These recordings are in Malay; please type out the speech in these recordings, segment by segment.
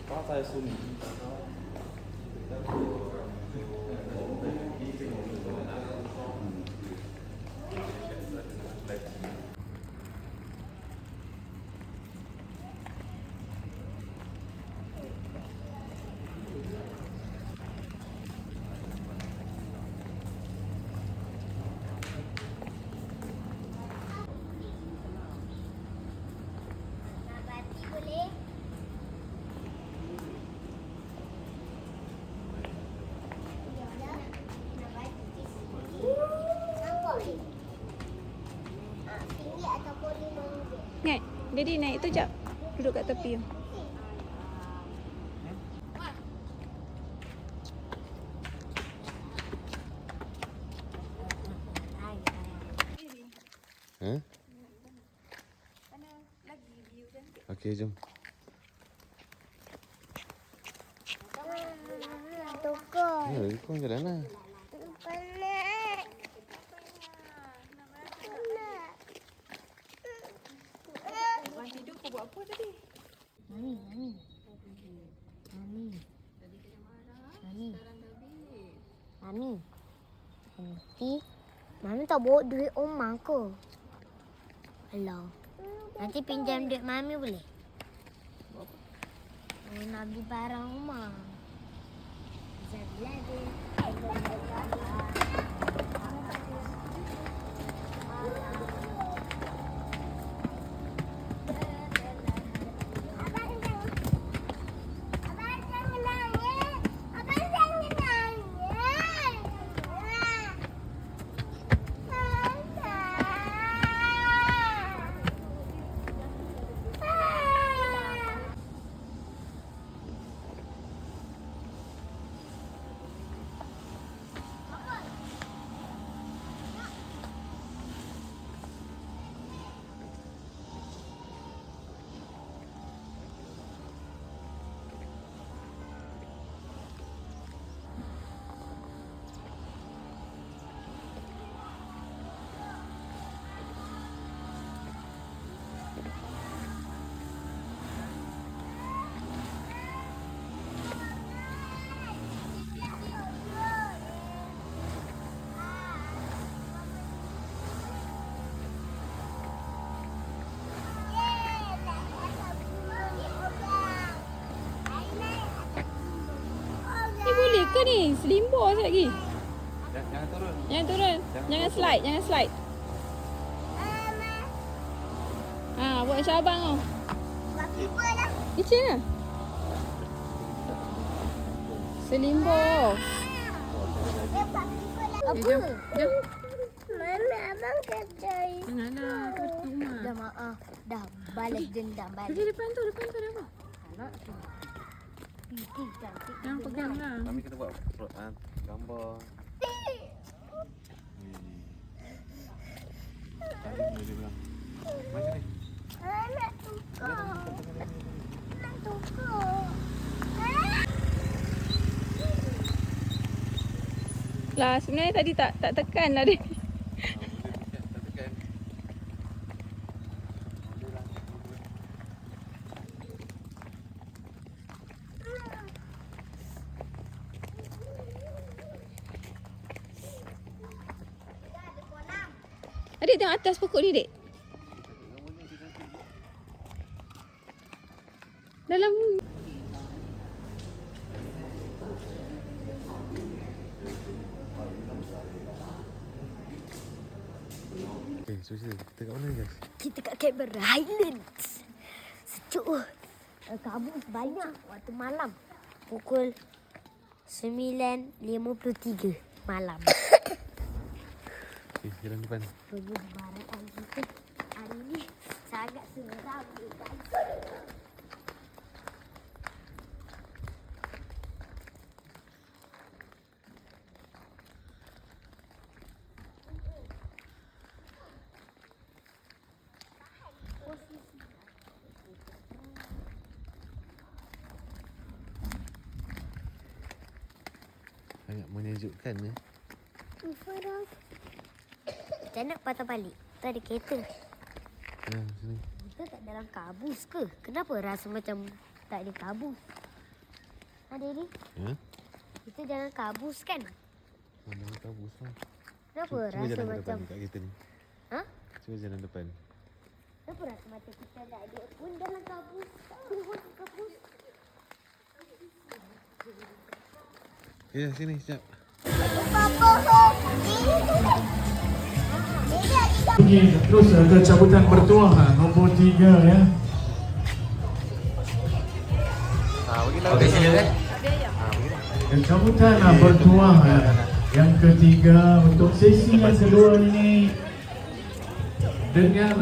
có tay xuân. Naik. Daddy naik tu jap. Duduk kat tepi. Okey, jom. Tukar. Kau jalan lah. Penat. Orang tidur kau buat apa tadi? Mami. Nanti Mami tak bawa duit Oma ke? Alah. Nanti pinjam duit Mami boleh? Nak beli barang Oma. Boleh ke ni? Selimbor sekejap lagi. Jangan turun. Jangan turun. Jangan slide. Jangan slide. Buat macam abang tau. Kecil lah. Selimbor. Apa? Jom. Mana abang kacau? Janganlah. Kau rumah. Dah maaf. Dah balas dendam balik. Pergi depan tu. Depan tu ada apa? Cantik. Jangan pegang lah. Kami kena buat gambar. Tadi dia bilang. Macam ni. Nak tukar. Lah sebenarnya tadi tak tekan lah dia. Adik tengok atas pokok ni, Dek. Dalam Okey, Kita kat mana guys? Kita kat Canberra Highlands. Sejuk. Kabut banyak waktu malam. Pukul 9.53 malam. Okay, jalan depan. Perbubaran kita hari ni sangat seram guys. Sangat menyejukkan ya. Kita nak patah balik. Tu ada kereta. Sini. Kita tak dalam kabus ke? Kenapa rasa macam tak ada kabus? Ada ni? Ya? Kita jangan kabus kan? Mana kabus lah. Kenapa Cuba rasa jalan ke macam... depan kat kereta ni. Ha? Cuba jalan depan. Kenapa rasa macam kita tak ada pun dalam kabus? Kabus. Ya, sini sekejap. Terus ke cabutan bertuah nombor 3 ya. Okey, sini deh. Cabutan bertuah yang ketiga untuk sesi yang kedua ini dengan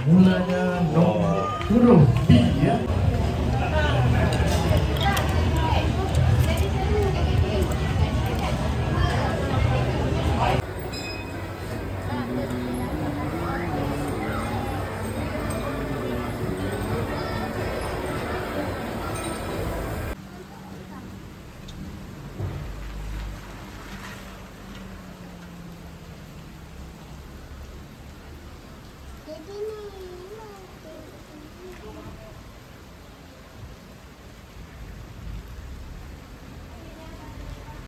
mulanya huruf B ya.